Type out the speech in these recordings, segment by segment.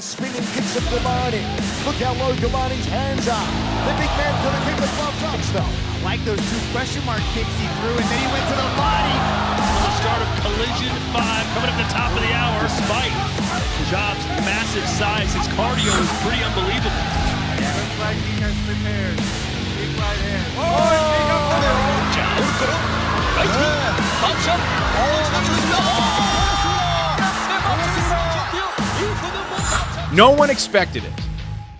Spinning kicks of Galani. Look how low Galani's hands are. The big man's gonna keep the gloves up still. I like those two question mark kicks he threw, and then he went to the body. The start of Collision 5 coming up at the top of the hour. Despite Job's massive size, his cardio is pretty unbelievable. Yeah, looks like he has prepared. Big right hand. No one expected it.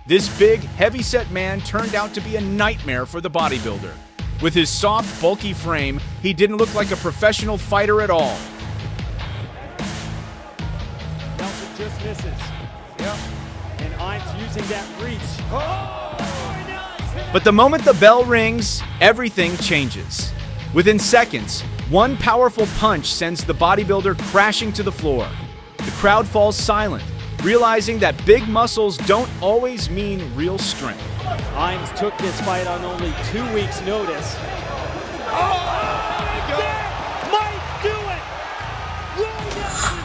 This big, heavy-set man turned out to be a nightmare for the bodybuilder. With his soft, bulky frame, he didn't look like a professional fighter at all. Nelson just misses. Yep. And Imes using that reach. But the moment the bell rings, everything changes. Within seconds, one powerful punch sends the bodybuilder crashing to the floor. The crowd falls silent, realizing that big muscles don't always mean real strength. Imes took this fight on only 2 weeks' notice.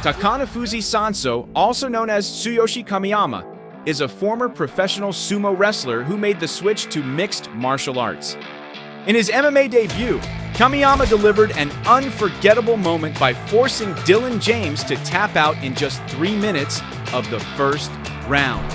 Takanafuzi Sanso, also known as Tsuyoshi Kamiyama, is a former professional sumo wrestler who made the switch to mixed martial arts. In his MMA debut, Kamiyama delivered an unforgettable moment by forcing Dylan James to tap out in just 3 minutes of the first round.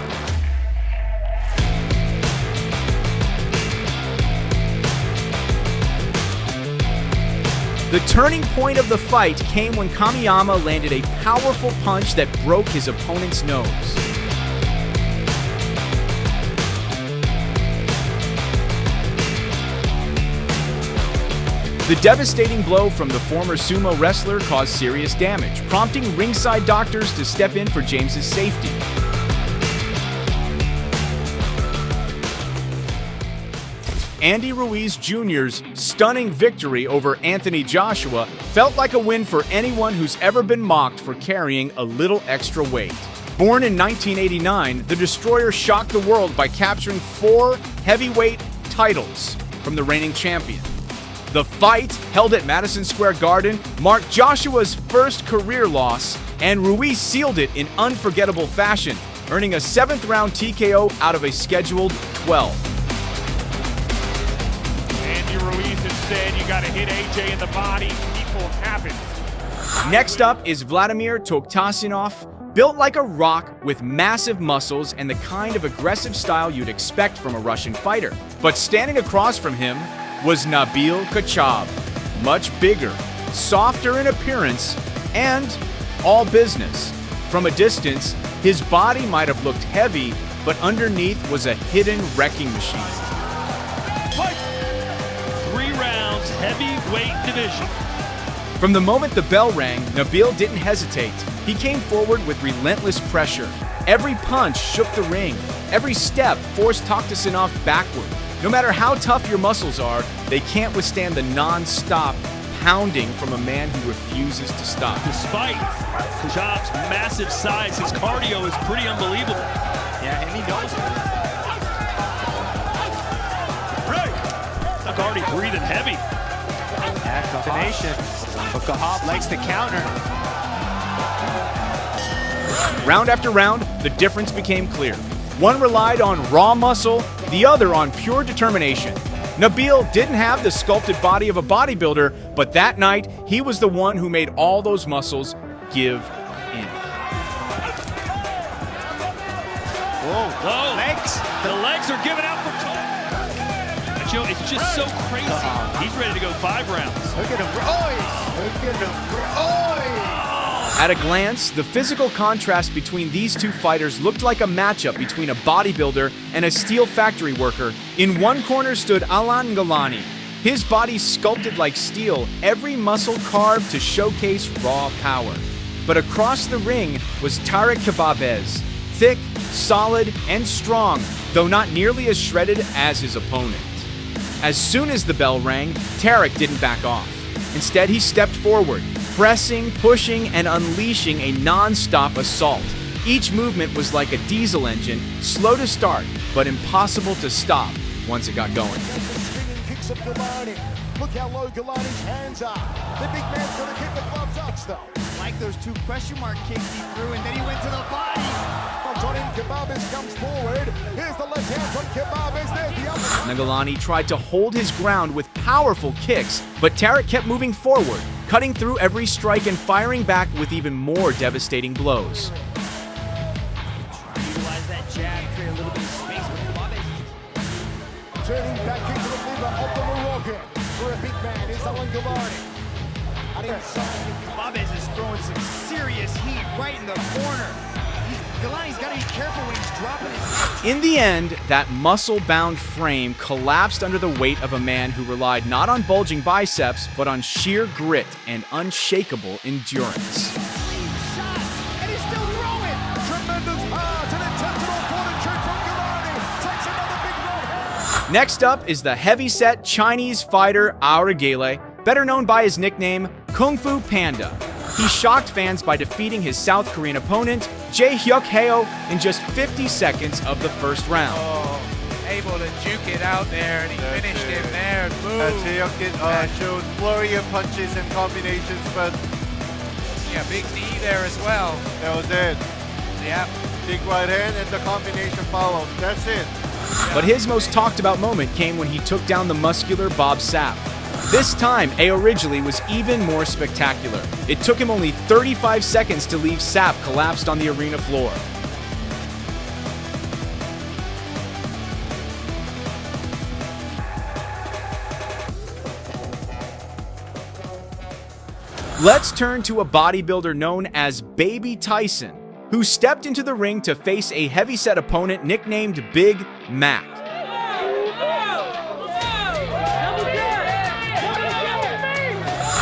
The turning point of the fight came when Kamiyama landed a powerful punch that broke his opponent's nose. The devastating blow from the former sumo wrestler caused serious damage, prompting ringside doctors to step in for James's safety. Andy Ruiz Jr.'s stunning victory over Anthony Joshua felt like a win for anyone who's ever been mocked for carrying a little extra weight. Born in 1989, the Destroyer shocked the world by capturing 4 heavyweight titles from the reigning champion. The fight, held at Madison Square Garden, marked Joshua's first career loss, and Ruiz sealed it in unforgettable fashion, earning a 7th-round TKO out of a scheduled 12. Ruiz instead, you got to hit AJ in the body, keep on happening. Next up is Vladimir Toktasinov, built like a rock with massive muscles and the kind of aggressive style you'd expect from a Russian fighter. But standing across from him was Nabil Kachab, much bigger, softer in appearance, and all business. From a distance, his body might have looked heavy, but underneath was a hidden wrecking machine. Fight! 3 rounds, heavyweight division. From the moment the bell rang, Nabil didn't hesitate. He came forward with relentless pressure. Every punch shook the ring. Every step forced Toktasinov backward. No matter how tough your muscles are, they can't withstand the non-stop pounding from a man who refuses to stop. Despite Job's massive size, his cardio is pretty unbelievable. Yeah, and he knows it. Already breathing heavy. Yeah, combination. But Kahab likes the counter. Round after round, the difference became clear. One relied on raw muscle, the other on pure determination. Nabil didn't have the sculpted body of a bodybuilder, but that night, he was the one who made all those muscles give in. Whoa, legs. The legs are giving out for Joe. It's just so crazy. He's ready to go 5 rounds. Look at him. Look at him. At a glance, the physical contrast between these two fighters looked like a matchup between a bodybuilder and a steel factory worker. In one corner stood Alan Galani, his body sculpted like steel, every muscle carved to showcase raw power. But across the ring was Tarek Kebabez, thick, solid, and strong, though not nearly as shredded as his opponent. As soon as the bell rang, Tarek didn't back off. Instead, he stepped forward, pressing, pushing, and unleashing a non-stop assault. Each movement was like a diesel engine, slow to start, but impossible to stop once it got going. Spinning kicks of Galani. Look how low Galani's hands are. The big man's gonna keep the gloves up still. I like those two question mark kicks he threw, and then he went to the body. hands on him. Kebabis comes forward. Here's the left hand from Kebabis. There's the other. Ngalani tried to hold his ground with powerful kicks, but Tarek kept moving forward, cutting through every strike and firing back with even more devastating blows. Utilize that jab, create a little bit of space with Kebabis. Turning back into the liver of the Moroccan. For a big man is Ngalani. And inside. Kebabis is throwing some serious heat right in the corner. Ngalani's got to be careful when he's dropping his... In the end, that muscle-bound frame collapsed under the weight of a man who relied not on bulging biceps, but on sheer grit and unshakable endurance. Shots, and he's still throwing. Tremendous heart and intentional fortitude from Ngalani. Takes another big right hand. Next up is the heavy-set Chinese fighter Aurigele, better known by his nickname Fu Panda. He shocked fans by defeating his South Korean opponent, Jae Hyuk Heo, in just 50 seconds of the first round. Oh, able to juke it out there, and he finished him there. Boom. Jae showed flurry of punches and combinations, but Yeah, big knee there as well. that was it. Yeah. Big right hand and the combination followed. That's it. But his most talked about moment came when he took down the muscular Bob Sapp. This time, Aurigele was even more spectacular. It took him only 35 seconds to leave Sapp collapsed on the arena floor. Let's turn to a bodybuilder known as Baby Tyson, who stepped into the ring to face a heavyset opponent nicknamed Big Mac.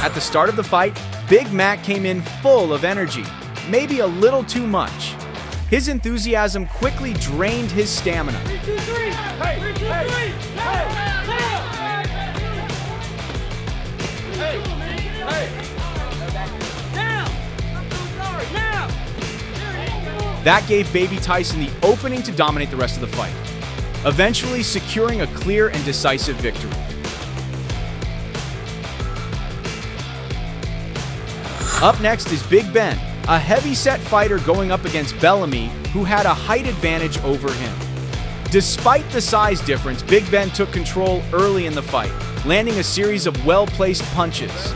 At the start of the fight, Big Mac came in full of energy, maybe a little too much. His enthusiasm quickly drained his stamina. That gave Baby Tyson the opening to dominate the rest of the fight, eventually securing a clear and decisive victory. Up next is Big Ben, a heavy-set fighter going up against Bellamy, who had a height advantage over him. Despite the size difference, Big Ben took control early in the fight, landing a series of well-placed punches.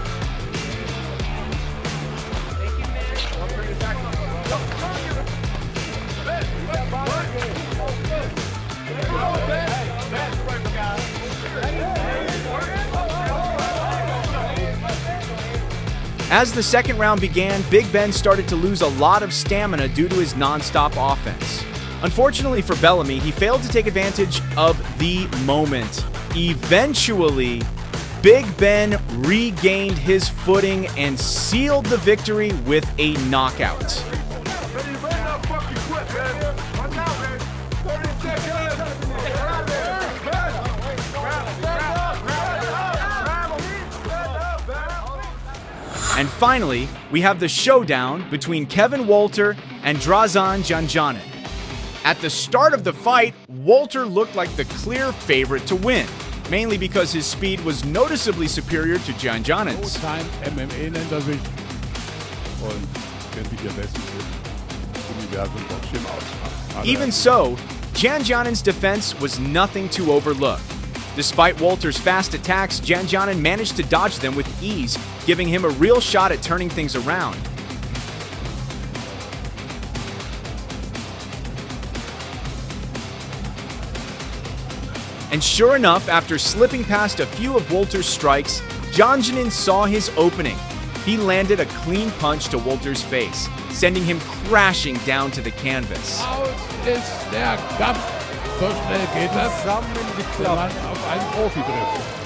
As the second round began, Big Ben started to lose a lot of stamina due to his non-stop offense. Unfortunately for Bellamy, he failed to take advantage of the moment. Eventually, Big Ben regained his footing and sealed the victory with a knockout. And finally, we have the showdown between Kevin Walter and Drazen Janjanin. At the start of the fight, Walter looked like the clear favorite to win, mainly because his speed was noticeably superior to Janjanin's. Time MMA nennt sich und kennt sich am besten im Universum Boxschirm aus. Even so, Janjanin's defense was nothing to overlook. Despite Walter's fast attacks, Janjanin managed to dodge them with ease, giving him a real shot at turning things around. And sure enough, after slipping past a few of Walter's strikes, Janjanin saw his opening. He landed a clean punch to Walter's face, sending him crashing down to the canvas. Aus ist der Kampf. So schnell geht das, wenn man auf einen Profi trifft.